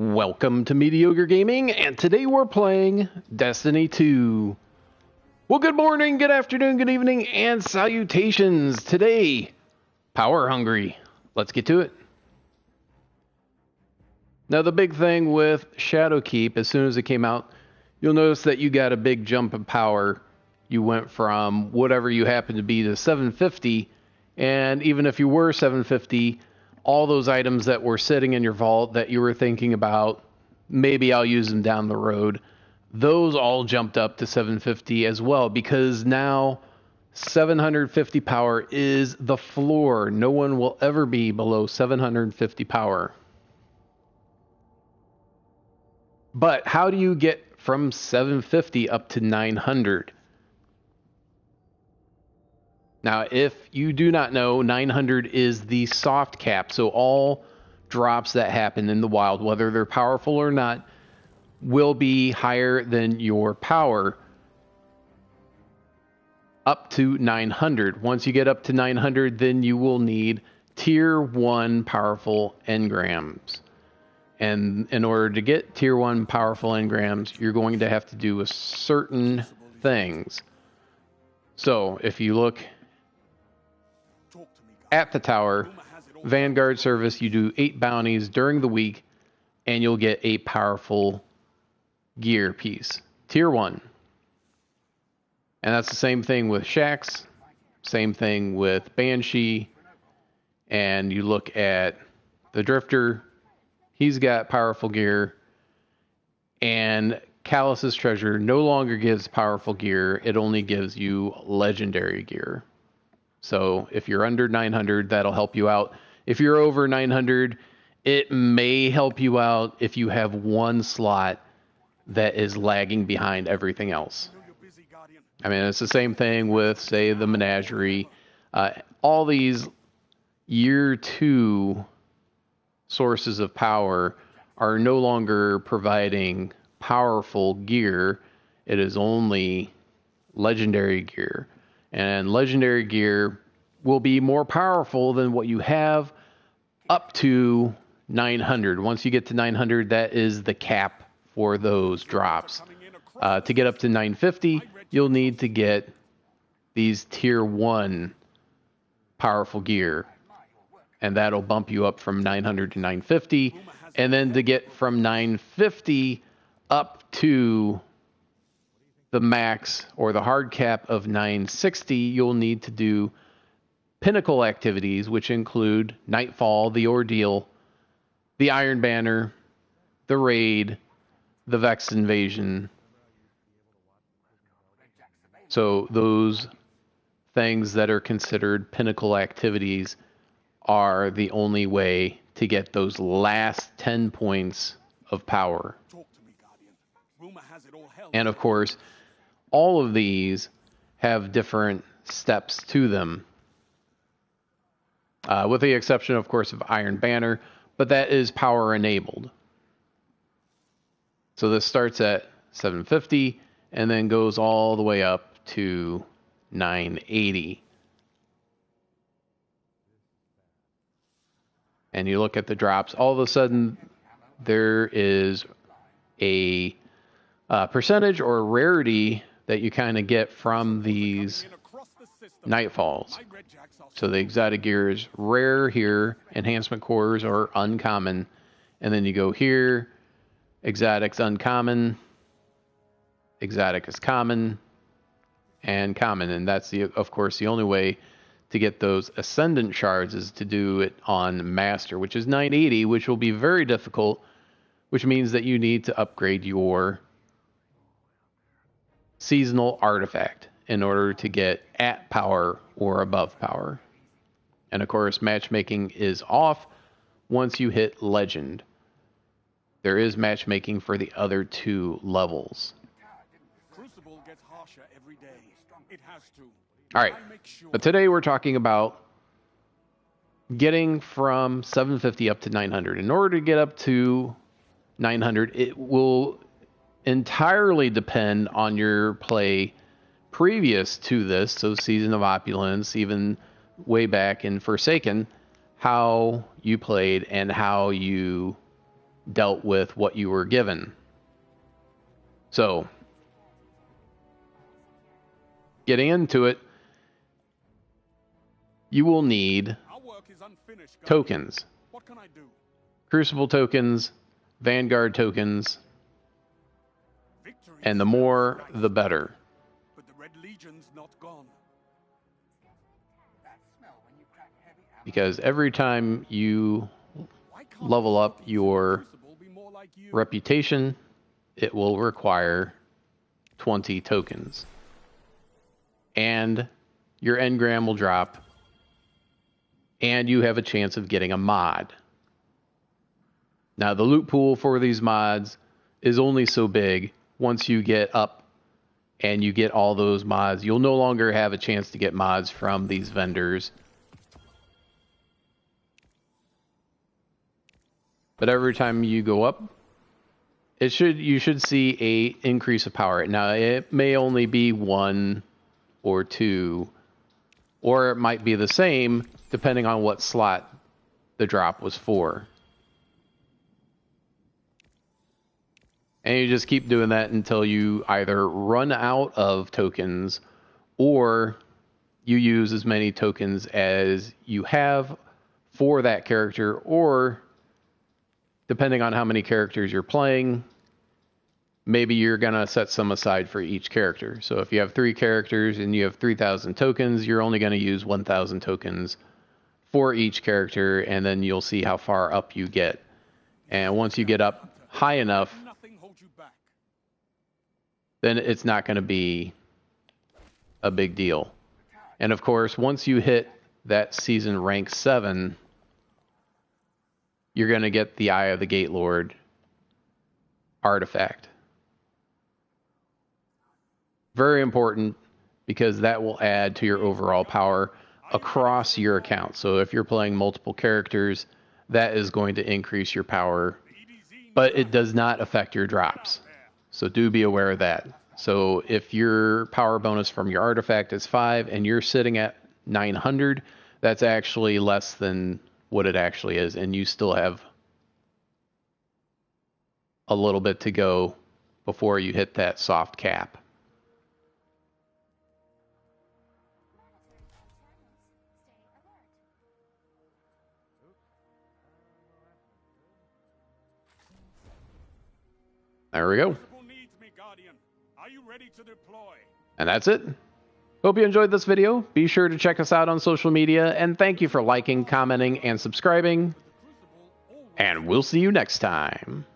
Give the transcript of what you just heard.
Welcome to Mediocre Gaming, and today we're playing Destiny 2. Well, good morning, good afternoon, good evening, and salutations. Today, Power Hungry. Let's get to it. Now, the big thing with Shadowkeep, as soon as it came out, you'll notice that you got a big jump in power. You went from whatever you happen to be to 750, and even if you were 750, all those items that were sitting in your vault that you were thinking about, maybe I'll use them down the road, those all jumped up to 750 as well, because now 750 power is the floor. No one will ever be below 750 power. But how do you get from 750 up to 900? Now, if you do not know, 900 is the soft cap. So all drops that happen in the wild, whether they're powerful or not, will be higher than your power up to 900. Once you get up to 900, then you will need tier 1 powerful engrams. And in order to get tier 1 powerful engrams, you're going to have to do certain things. So if you look at the tower, Vanguard service, you do 8 bounties during the week, and you'll get a powerful gear piece. Tier 1. And that's the same thing with Shax, same thing with Banshee, and you look at the Drifter, he's got powerful gear, and Callus's treasure no longer gives powerful gear, it only gives you legendary gear. So if you're under 900, that'll help you out. If you're over 900, it may help you out if you have one slot that is lagging behind everything else. I mean, it's the same thing with, say, the Menagerie. All these year 2 sources of power are no longer providing powerful gear. It is only legendary gear. And legendary gear will be more powerful than what you have up to 900. Once you get to 900, that is the cap for those drops. To get up to 950, you'll need to get these tier 1 powerful gear. And that'll bump you up from 900 to 950. And then to get from 950 up to the max or the hard cap of 960, you'll need to do pinnacle activities, which include Nightfall, the Ordeal, the Iron Banner, the Raid, the Vex Invasion. So those things that are considered pinnacle activities are the only way to get those last 10 points of power. And of course, all of these have different steps to them, with the exception, of course, of Iron Banner, but that is power enabled. So this starts at 750 and then goes all the way up to 980. And you look at the drops, all of a sudden there is a percentage or rarity that you kind of get from these Nightfalls. So the exotic gear is rare here, enhancement cores are uncommon, and then you go here, exotic's uncommon, exotic is common, and common, and that's of course the only way to get those ascendant shards is to do it on master, which is 980, which will be very difficult, which means that you need to upgrade your seasonal artifact in order to get at power or above power. And of course, matchmaking is off once you hit legend. There is matchmaking for the other 2 levels. Crucible gets harsher every day. It has to. All right, but today we're talking about getting from 750 up to 900. In order to get up to 900, it will entirely depend on your play previous to this, so Season of Opulence, even way back in Forsaken, how you played and how you dealt with what you were given. So, getting into it, you will need tokens. What can I do? Crucible tokens, Vanguard tokens, and the more, the better. But the Red Legion's not gone. Because every time you level up your reputation, it will require 20 tokens. And your engram will drop, and you have a chance of getting a mod. Now, the loot pool for these mods is only so big. Once you get up and you get all those mods, you'll no longer have a chance to get mods from these vendors. But every time you go up, you should see a increase of power. Now, it may only be 1 or 2, or it might be the same depending on what slot the drop was for. And you just keep doing that until you either run out of tokens or you use as many tokens as you have for that character, or depending on how many characters you're playing, maybe you're going to set some aside for each character. So if you have 3 characters and you have 3,000 tokens, you're only going to use 1,000 tokens for each character, and then you'll see how far up you get. And once you get up high enough, then it's not going to be a big deal. And of course, once you hit that season rank 7, you're going to get the Eye of the Gate Lord artifact. Very important, because that will add to your overall power across your account. So if you're playing multiple characters, that is going to increase your power, but it does not affect your drops. So do be aware of that. So if your power bonus from your artifact is 5 and you're sitting at 900, that's actually less than what it actually is, and you still have a little bit to go before you hit that soft cap. There we go. And that's it. Hope you enjoyed this video. Be sure to check us out on social media, and thank you for liking, commenting, and subscribing. And we'll see you next time.